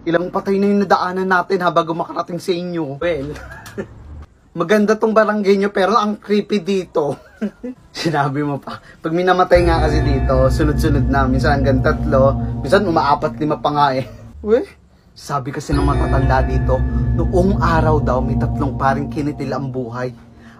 Ilang patay na yung nadaanan natin ha bago makarating sa inyo. Well, maganda tong barangay nyo pero ang creepy dito. Sinabi mo pa. Pag minamatay nga kasi dito, sunod-sunod na. Minsan hanggang 3, minsan umaapat-5 pa nga eh. Weh? Sabi kasi ng matatanda dito, noong araw daw may 3 paring kinitil ang buhay.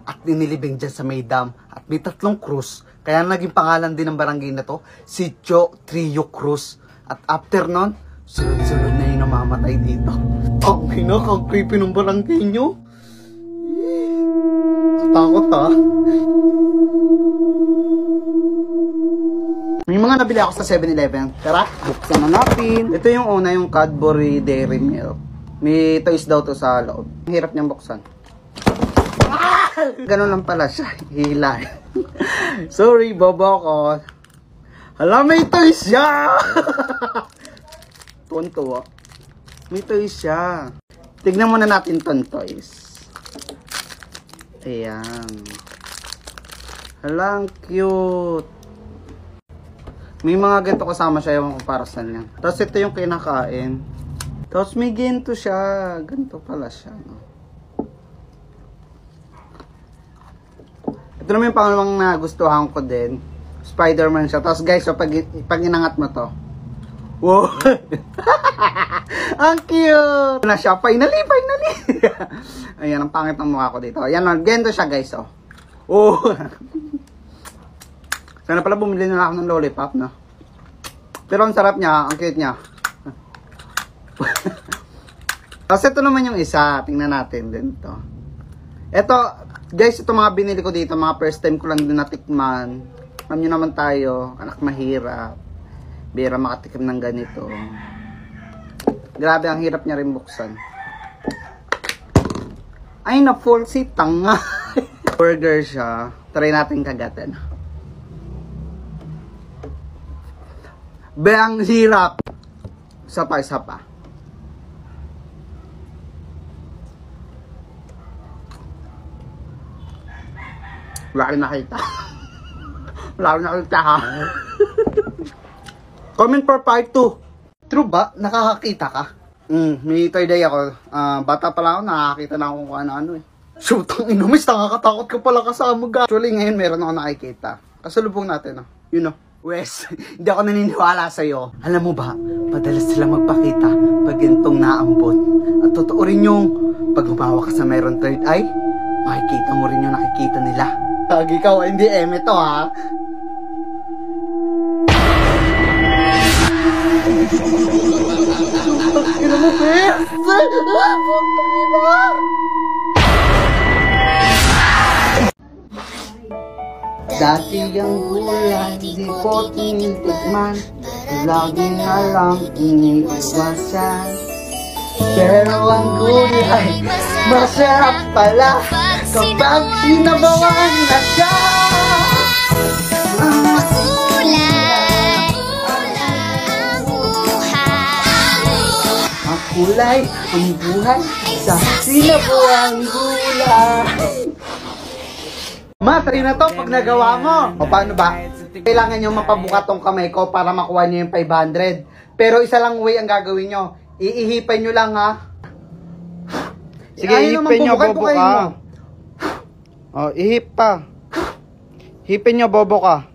At ninilibing dyan sa may dam. At may 3 krus. Kaya naging pangalan din ng barangay na to, Sitio Trio Cruz. At after nun, sunod-sunod na yung namamatay dito. Ang hinakang creepy ng barangay nyo. Takot ha. May mga nabili ako sa 7-Eleven. Tara, buksan na natin. Ito yung una, yung Cadbury Dairy Milk. May toys daw to sa loob. Hirap niyang buksan. Ganun lang pala siya. Hila. Sorry, bobo ko. Hala, may toys siya! Tuwan-tuwa. May toys siya. Tignan muna natin ton toys. Ayan. Hala, ang cute. May mga ganito kasama siya yung comparison niya. Tapos ito yung kinakain. Tapos may ganito siya. Ganito pala siya. No? Ito naman yung pangalawang nagustuhan ko din. Spider-Man siya. Tapos guys, so pag inangat mo to. Wow! Ang cute! Na siya. Finally! Ayan, ang pangit ng mukha ko dito. Ayan, ganito siya guys. Oh! Sana pala bumili na ako ng lollipop, no? Pero ang sarap niya, ang cute niya. Tapos ito naman yung isa. Tingnan natin din to. Ito, guys, ito mga binili ko dito. Mga first time ko lang din natikman. Alam nyo naman tayo, anak mahirap. Bira makatikim ng ganito. Grabe, ang hirap niya rin buksan. Ay, na-full si tanga. Burger siya. Try natin kagatin. Be, ang hirap. Isa pa. Wala rin nakita. Ha. Comment for part 2. True ba? Nakakakita ka? May third day ako. Bata pala ako, nakakita na ako kung ano-ano eh. Shoot, ang inumis, nakakatakot ka pala kasama ga. Actually, ngayon meron ako nakikita. Kasalubong natin, you know. Wes, hindi ako naniniwala sa'yo. Alam mo ba, madalas sila magpakita pag gantong naambot. At totoo rin yung pag humawa ka sa mayroong third eye, makikita mo rin yung nakikita nila. Tag ikaw, hindi eme to ha. Ina mo, Bes! Dati ang gulay, di ko tinitikman. Lagi na lang iniiwasan. Pero ang gulay, masarap pala kapag sinabawan na siya. Kulay ang buhay sa sinabuang gulay. Try na to pag nagawa mo. O paano ba? Kailangan nyo mapabuka tong kamay ko para makuha nyo yung 500. Pero isa lang way ang gagawin nyo. Iihipan nyo lang ha. Sige, ihipin nyo, bobo ka. O, ihip pa. Hipin nyo, bobo ka.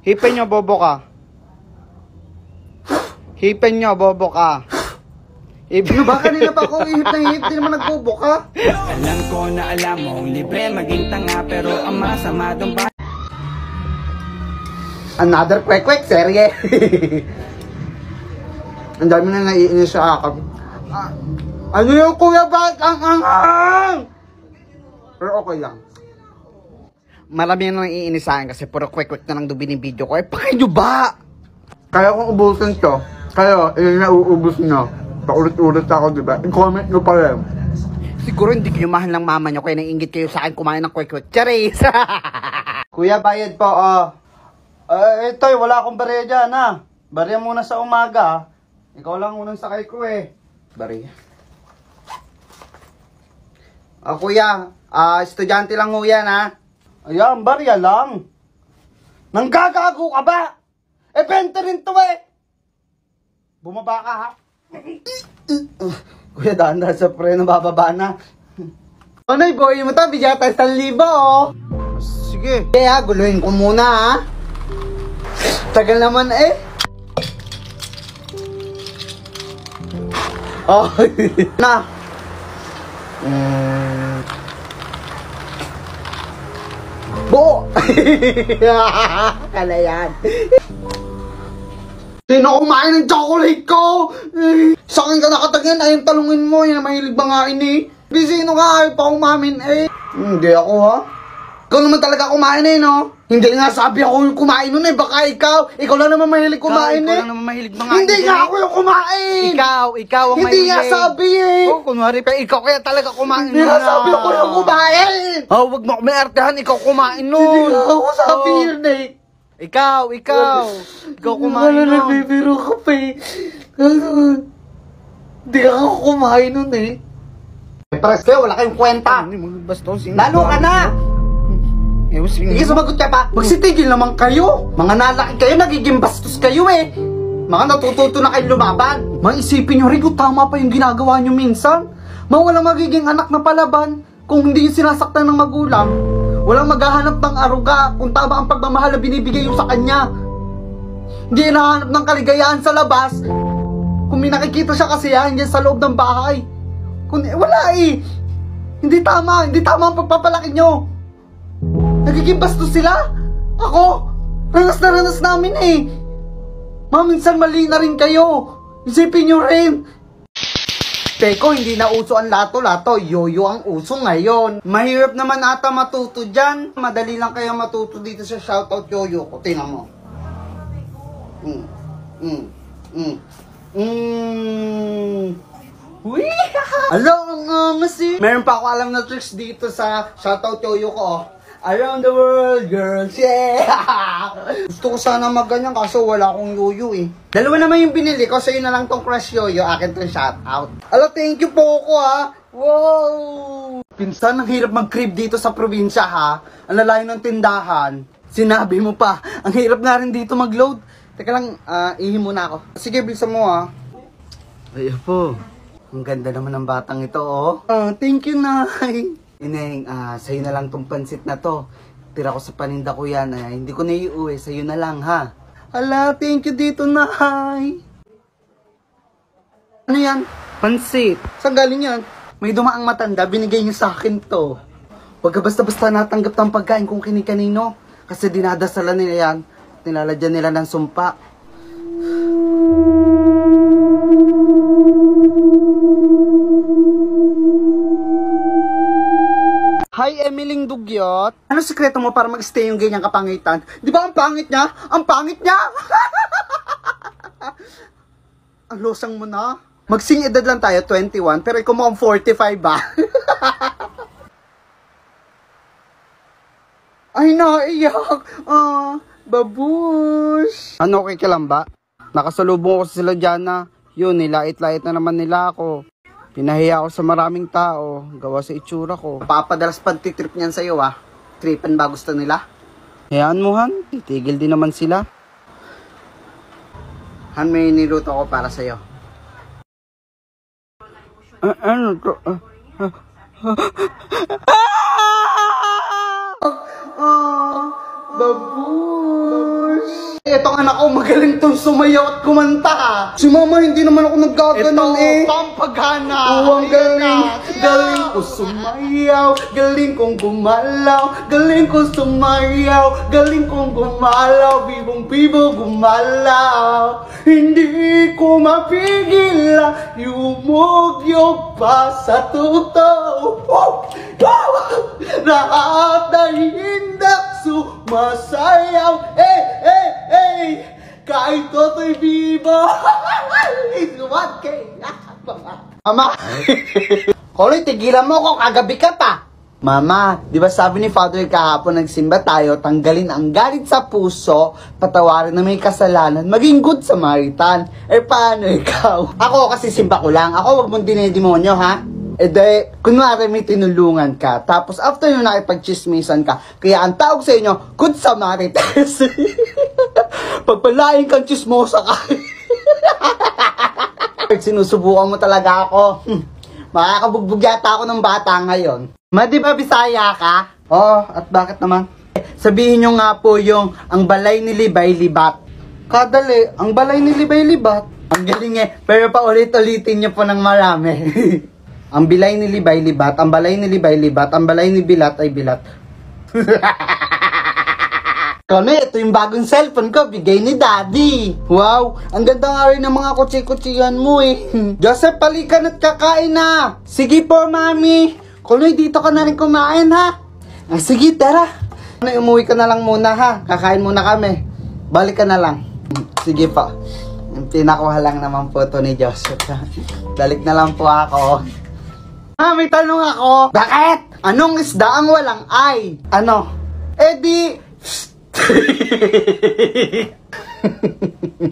Hipin nyo, bobo ka. Hipin nyo, bobo ka. Ano ba? Kanina pa ako ihip na ihip, di naman nagbobo ka. Alam ko na alam mo, libre maging tanga, pero ang masama doon ba? Another kwek-kwek serye. Ang dami na naiinis sa akin. Ano yung kuya ba? Ang pero okay lang. Marami na naiinis sa akin kasi puro kwek-kwek na lang doon binibidyo ko. Pakay nyo ba? Kaya kung ubusin to, kaya yun na uubos nyo. Paulit-ulit ako, diba? I-comment nyo pa rin. Siguro hindi kayo mahal ng mama nyo kaya naiingit kayo sa akin kumain ng kwek-kwek. Charis! Kuya, bayad po, ito, wala akong barya dyan, ha? Barya muna sa umaga, Ikaw lang unang sakay ko, Barya. Kuya, estudyante lang ho yan, ha? Ayan, barya lang. Nanggagago ka ba? 20 rin to, Bumaba ka, ha? Kuya, dahan-dahan sa preno, bababa na. Oh, Nay, boy mo to, bigyan tayo 1,000, oh. Sige. Kaya, guluhin ko muna, ha. Tagal naman, eh. Oh, na. Bo! Kala yan. Sino kumain ng chocolate ko? Sa akin ka nakatagyan, ayun talungin mo, yun na mahilig ba nga ini? Di sino ka, ayaw pa kumamin eh. Hindi ako ha. Ikaw naman talaga kumain eh, no? Hindi nga sabi ako yung kumain nun eh, baka ikaw lang naman mahilig kumain eh. Ikaw lang naman mahilig mga Hindi nga ako yung kumain! Ikaw ang Hindi nga sabi eh! Oh, kunwari pa, ikaw kaya talaga kumain Hindi nga sabi ako yung kumain! Oh, wag mo may artehan, ikaw kumain nun. Hindi nga ako sabi Oh. yun eh. Ikaw kumain Wala, nun. nagbibiro ka pa eh. Hindi ako kumain nun eh. Pares kayo, wala kayong kwenta. Hindi mo bastos. Lalo ka na! Sige, sumagot ka pa. Magsitigil naman kayo. Mga nalaki kayo, nagiging bastos kayo eh. Mga natututo na kayo lumaban. Maisipin nyo rin kung tama pa yung ginagawa nyo minsan. Walang magiging anak na palaban kung hindi yung sinasaktan ng magulang. Walang maghahanap ng aruga kung tama ang pagmamahal na binibigay yung sa kanya. Hindi nahanap ng kaligayahan sa labas kung may nakikita siya kasiyahan dyan sa loob ng bahay. Wala eh. Hindi tama ang pagpapalaki nyo. Nagiging bastos sila. Ako, ranas na ranas namin eh. Minsan mali na rin kayo. Isipin nyo rin. Teko, hindi na uso ang lato-lato. Yoyo ang uso ngayon. Mahirap naman ata matuto dyan. Madali lang kayo matuto dito sa shoutout yoyo ko. Tingnan mo. Uy! Hello, ang angas eh. Meron pa ako alam na tricks dito sa shoutout yoyo ko. Oh. Around the world, girls, yeah! Gusto ko sana magganyan kaso wala akong yoyo eh. Dalawa naman yung binili ko, sa'yo na lang tong crush yoyo, akin tong shoutout. Alo, thank you po ko ha! Wow! Pinsan, ang hirap mag-crib dito sa probinsya ha. Ang lalayo ng tindahan. Sinabi mo pa, ang hirap na rin dito mag-load. Teka lang, ihi muna ako. Sige, bilisan mo ha. Ay po, ang ganda naman ng batang ito oh. Thank you, Nay. Ineng, sa'yo na lang tong pansit na to. Tira ko sa paninda ko yan. Hindi ko na iuwi. Sa'yo na lang, ha? Ala, thank you dito, Nay. Ano yan? Pansit. Saan galing yan? May dumaang matanda. Binigay niya sa akin to. Huwag ka basta-basta natanggap ng pagkain kung kini-kanino. Kasi dinadasalan nila yan. Nilalagyan nila ng sumpa. Hi, Emiling Dugyot. Ano sikreto mo para mag-stay yung ganyang kapangitan? Di ba ang pangit niya? Ang pangit niya! Ang losang mo na. Magsing edad lang tayo, 21, pero ikaw mo ang 45 ba? Ay, naiyak. Babush. Ano, okay ka lang ba? Nakasalubong ko sila dyan na. Yun, nilait-lait na naman nila ako. Pinahiya ako sa maraming tao, gawa sa itsura ko. Papadalas pagtitrip niyan sa'yo ah. Tripan ba gusto nila? Hayaan mo Han, titigil din naman sila. Han, may niluto ko para sa'yo. Ano to? Babush! Etong anak ko, magaling tong sumayaw at kumanta ah. Si mama, hindi naman ako naggaganon eh. Ito, pampaghana. Ang galing. Galing ko sumayaw, galing kong gumalaw, galing kong sumayaw, galing kong gumalaw, bibong-bibo gumalaw. Hindi ko mapigil na yumugyog pa sa totoo. Lahat ay hindak sumasayaw. Kahit toto'y bibo. It's 1K. Mama. Koloy, tigilan mo ako. Kagabi ka pa. Mama, di ba sabi ni Father kahapon nagsimba tayo, tanggalin ang galit sa puso, patawarin na may kasalanan, maging good Samaritan. Paano ikaw? Ako kasi simba ko lang. Ako wag mong dinedemonyo, ha? Kunwari may tinulungan ka, tapos after nyo nakipag-chismisan ka, kaya ang tawag sa inyo, good Samaritans. Pagpalain kang chismosa ka. Sinusubukan mo talaga ako. Makakabugbog yata ako ng bata ngayon. Ma, di ba Bisaya ka? Oo, at bakit naman? Sabihin nyo nga po yung ang balay ni Libay Libat. Kadali, ang balay ni Libay Libat. Ang galing eh, pero paulit-ulitin nyo po ng marami. Ang bilay ni Libay Libat, ang balay ni Libay Libat, ang balay ni Bilat ay bilat. Kami, ito yung bagong cellphone ko, bigay ni Daddy. Wow, ang ganda nga rin ng mga kutsi-kutsihan mo eh. Joseph, palikan at kakain na. Sige po, Mami. Kuloy, dito ka na rin kumain ha. Sige, tara. Umuwi ka na lang muna ha. Kakain muna kami. Balik ka na lang. Sige pa. Pinakuha lang naman po to ni Joseph. Balik na lang po ako. May tanong ako. Bakit? Anong isda ang walang ay? Ano? Di...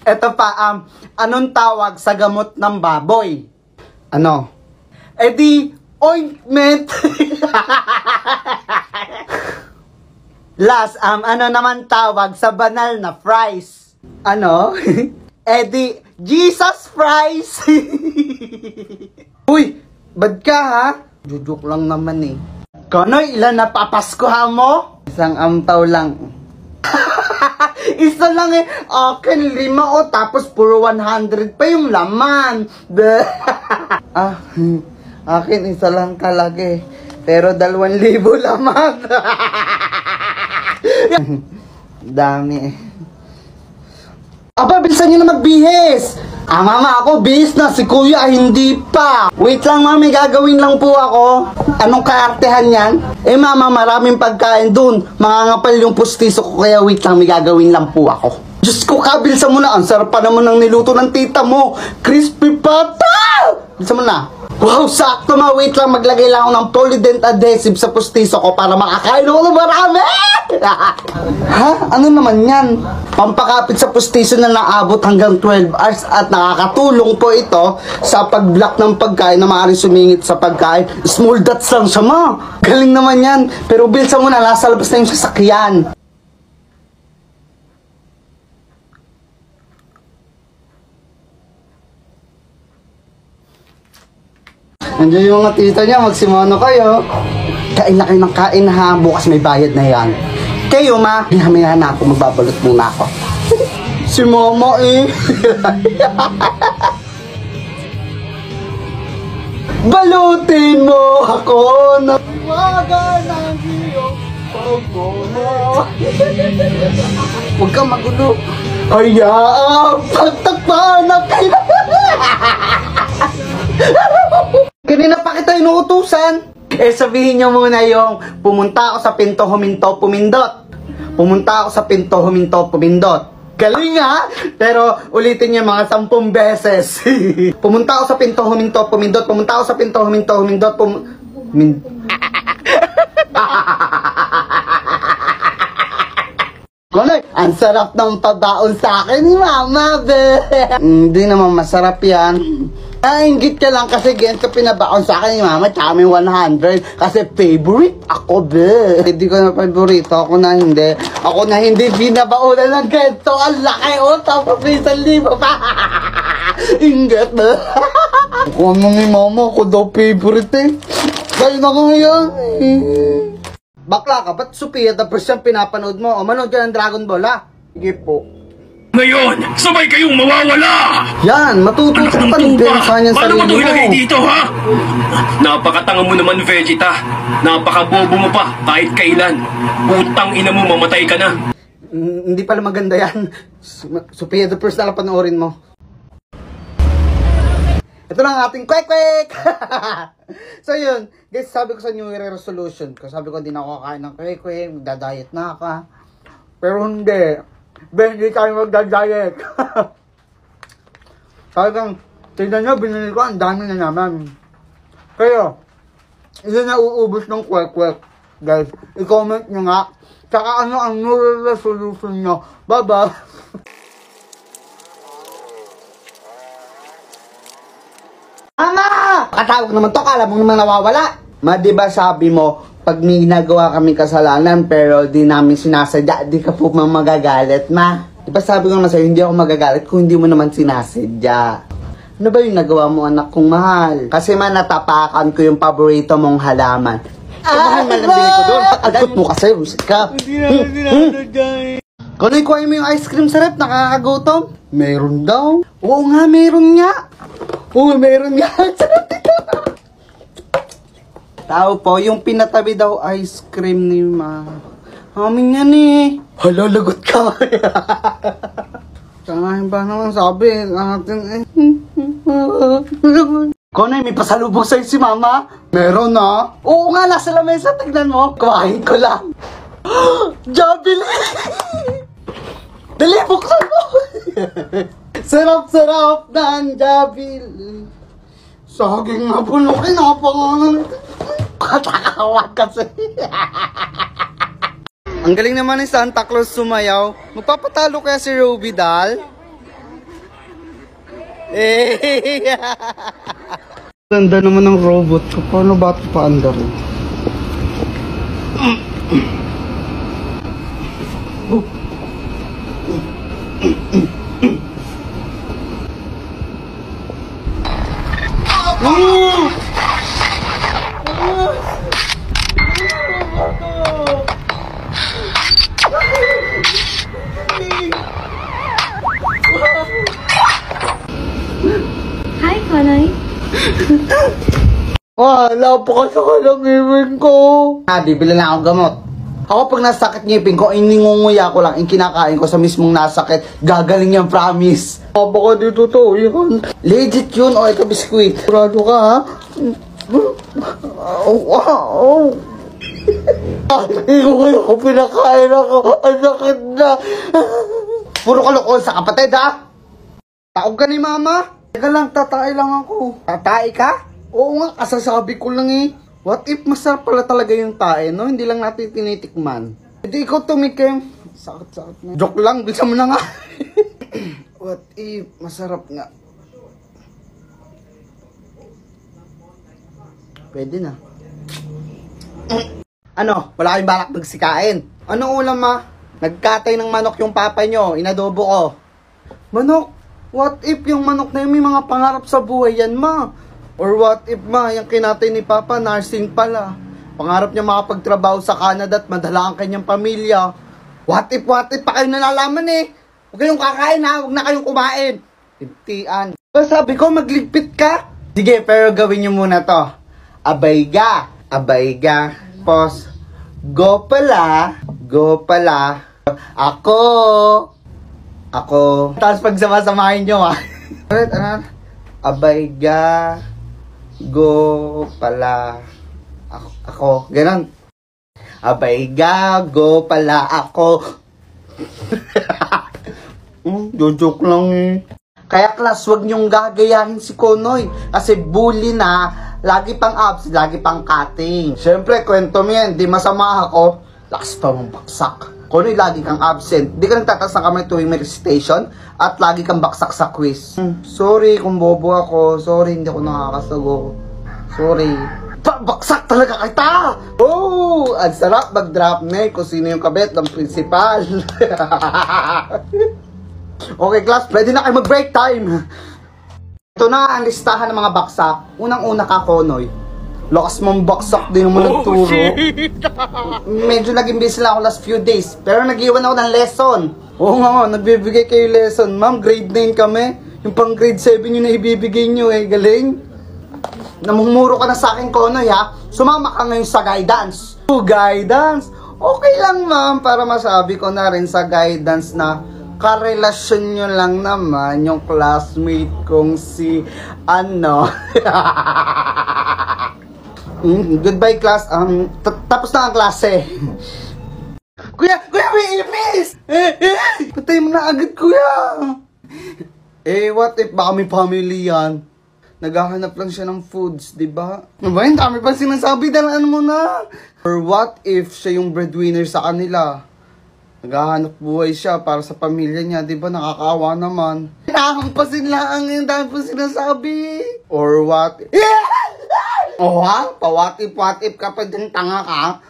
Eto pa, anong tawag sa gamot ng baboy? Ano? Di... ointment. Last, ano naman tawag sa banal na fries? Ano? Di... Jesus fries. Uy! Bad ka ha? Jujok lang naman eh. Kanoy, ilan na papaskuhan mo? Isang ampaw lang. Isa lang eh. Akin 5 tapos puro 100 pa yung laman. Akin isa lang kalagi. Pero 2,000 laman. Dami eh. Aba, bilisan nyo na magbihis! Mama, ako bihis na. Si Kuya, hindi pa. Wait lang, Mami. Gagawin lang po ako. Anong kaartehan yan? Mama, maraming pagkain dun. Mangangapal yung pustiso ko. Kaya wait lang, may gagawin lang po ako. Diyos ko, kabilsan mo na. Ang sarap pa naman ng niluto ng tita mo. Crispy pata! Bilisan mo na. Wow, sakto ma. Wait lang, maglagay lang ako ng polydent adhesive sa pustiso ko para makakain ako ng marami! Ha? Ano naman yan? Pampakapit sa pustiso na naabot hanggang 12 hours at nakakatulong po ito sa pag-block ng pagkain na maaaring sumingit sa pagkain. Small dots lang siya ma. Galing naman yan. Pero bilsa mo na, nasa labas na yung sasakyan. Nandiyan yung mga tita niya, magsimono kayo. Kain na kayo ng kain ha, bukas may bayad na yan. Kayo ma, hinamaya na ako, magbabalot muna ako. Si mama eh. Balutin mo ako ng waga ng iyong pagmamo. Huwag kang magulo. Ayaang pagtakpan na Kanina pa kita inuutusan. Sabihin nyo muna yung pumunta ako sa pinto, huminto, pumindot. Pumunta ako sa pinto, huminto, pumindot. Galing ha? Pero ulitin nyo mga 10 beses. Pumunta ako sa pinto, huminto, pumindot. Pumunta ako sa pinto, huminto, humindot, Kuloy, ang sarap ng pabaon sa akin ni Mama, be. Hindi naman masarap yan. Ingit ka lang kasi ganito pinabaon sa akin ni Mama, tsaka may 100. Kasi favorite ako, be. Hindi ko na favorito, ako na hindi. Ako na hindi binabaonan ng ganito. Ang laki, tapos may 1,000 pa. Ingit, be. Kung ano ni Mama, ako daw favorite eh. Kayo na ngayon. Bakla ka, ba't Sophia the First yung pinapanood mo? O manood ka ng Dragon Ball ha? Sige po. Ngayon, sabay kayong mawawala! Yan, matututo ka pa ng pensa niyan sa sarili mo. Paano mo ilagay dito, ha? Napakatanga mo naman, Vegeta. Napakabobo mo pa, kahit kailan. Putang ina mo, mamatay ka na. Hindi pala maganda yan. Sophia the First na lang panoorin mo. Ito lang ating kwek-kwek! So yun, guys, sabi ko sa New Year resolution ko, sabi ko hindi na ako kakain ng kwek-kwek, magda-diet na ako. Pero hindi. Hindi tayo magda-diet. Talagang, tignan nyo, binili ko, ang dami na naman. Kaya, hindi na uubos ng kwek-kwek. Guys, i-comment nyo nga, tsaka ano ang New Year resolution nyo. Bye-bye! Mama! Katawag naman to, kala mo naman nawawala. Ma, diba sabi mo, pag may ginagawa kami kasalanan pero di namin sinasadya, di ka po magagalit, ma. Diba sabi ko naman sa'yo, hindi ako magagalit kung hindi mo naman sinasadya. Ano ba yung nagawa mo, anak kong mahal? Kasi man natapakan ko yung paborito mong halaman. Mahal na bili ko doon. Agot mo kasi, busit ka. Kung ikuha mo yung ice cream sa rep, nakakagutom? Meron daw. Oo nga, meron nga. Oo, meron nga. Tao po, yung pinatabi daw ice cream ni Ma. Amin yan eh. Hala, lagot ka. Sanahin ba naman sabi natin eh. Konoy, may pasalubong sa'yo si Mama? Meron na. Oo nga, nasa lamesa. Tignan mo. Kumain ko lang. Jabili! Dali, buksan mo! Sarap-sarap ng Jabili. Saging na bunukin. Napangalan. Katakawag kasi. Ang galing naman ni Santa Claus sumayaw. Magpapatalo kaya si Roby Dal? Eh. Ganda naman ng robot ko. Paano ba ito paandar? Hi, Konoy. Napakasakal ang ngipin ko. Bibili na akong gamot. Ako pag nasakit ngipin ko, iningunguya ko lang, kinakain ko sa mismong nasakit. Gagaling yan, promise. Baka dito to, yun. Legit yun, o ito biskuit. Sigurado ka, ha? Hindi ko pinakain ako. Ang sakit na. Puro kalokohan sa kapatid, ha? Taog ka ni Mama? Teka lang, tatay lang ako. Tatay ka? Oo nga, kasasabi ko lang eh. What if masarap pala talaga yung tae, no? Hindi lang natin tinitikman. Hindi ikaw tumikim. Sakit-sakit na. Joke lang, bisa mo na nga. What if masarap nga? Pwede na. Ano? Wala kayong balak magsikain? Ano ulam, Ma? Nagkatay ng manok yung papa nyo. Inadobo ko. Manok? What if yung manok na yun may mga pangarap sa buhay yan, Ma? Or what if, Ma, yung kinatay ni Papa, nursing pala. Pangarap niya makapagtrabaho sa Canada at madala ang kanyang pamilya. What if pa kayo nalalaman eh? Huwag kayong kakain ha, huwag na kayong kumain. Tintian. Sabi ko, magligpit ka. Sige, pero gawin niyo muna to. Abayga. Pos. Go pala. Ako. Tapos pagsama-samahin nyo ha. Abayga. Go pala. Ako. Ganon. Abayga. Go pala ako. Jojoke lang eh. Kaya class, wag nyong gagayahin si Konoy. Kasi bully na. Lagi pang abs, lagi pang cutting. Siyempre, kwento mo yan. Di masama ako. Lakas pa mong baksak. Konoy, lagi kang absent. Di ka nagtataas ng kamay tuwing may recitation. At lagi kang baksak sa quiz. Sorry kung bobo ako. Sorry, hindi ako nakakasago. Sorry. Baksak talaga kita! Oh! Ang sarap mag-drop na kung sino yung kabit ng principal. Okay, class. Pwede na kayo mag-break time. Ito na ang listahan ng mga baksak. Unang-una ka, Konoy. Lakas mong baksak din naman nagturo. Medyo naging busy lang ako last few days. Pero nag-iwan ako ng lesson. Oo nga, nagbibigay kayo lesson. Ma'am, grade 9 kami. Yung pang grade 7 yun na ibibigay nyo eh. Galing. Namumuro ka na sa akin, Konoy ha. Sumama ka ngayon sa guidance. Guidance? Okay lang, ma'am. Para masabi ko na rin sa guidance na karelasyon nyo lang naman yung classmate kong si ano. Goodbye class. Tapos na ang klase. Kuya, may ipis! Patay mo na agad, kuya. What if baka may family yan? Naghahanap lang siya ng foods, di ba? Ano ba? Yung dami pa sinasabi, dalaan mo na. Or what if siya yung breadwinner sa kanila? Naghahanap buhay siya para sa pamilya niya, di ba? Nakakaawa naman. Nakampasin lang yung dami pa sinasabi. Or what if... Oh ha? Pa-what if ka pa din tanga ka?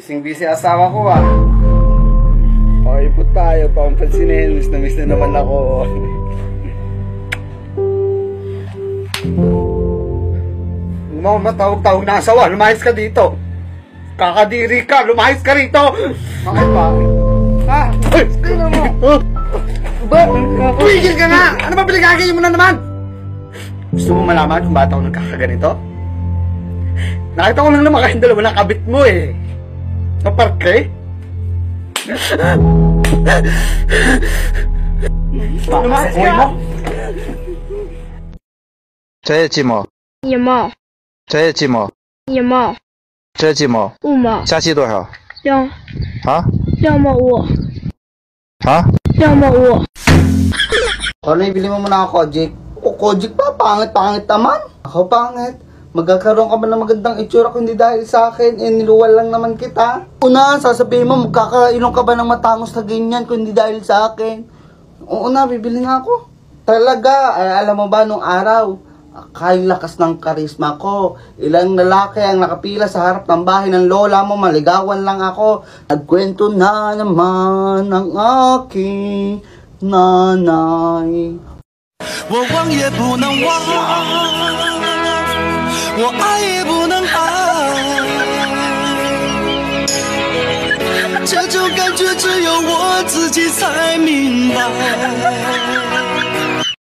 Busy asawa ko ah. Okay po tayo, pampansinin. Miss na naman ako. Mo matawag-tawag na asawa, lumayas ka dito. Kakadiri ka, lumayas ka rito. Bakit ba? Ha? Ano mo? Ba? Tumigil ka nga! Ano ba pinagkakayo mo na naman? Gusto mo malaman kung ba't ako nagkakaganito? Nakita ko lang naman kayong dalawa na kabit mo eh. Naparke? Lumayas ka! 这也寂寞，一毛，这也寂寞，一毛，这也寂寞。 5毛， 加息多少？ 2毛5， 啊？ 2毛5。 Ano, ibili mo muna ako, Kojik? O, Kojik pa, pangit naman. Ako pangit. Magkakaroon ka ba ng magandang itsura kung hindi dahil sa akin? Eh, niluwal lang naman kita. Una, sasabihin mo, magkakailong ka ba ng matangos na ganyan kung hindi dahil sa akin? Oo na, bibili nga ako. Talaga, ay, alam mo ba, nung araw, kay lakas ng karisma ko. Ilang lalaki ang nakapila sa harap ng bahay ng lola mo, maligawan lang ako. Nagkwento na naman ang aking nanay. 我忘也不能忘，我爱也不能爱，这种感觉只有我自己才明白。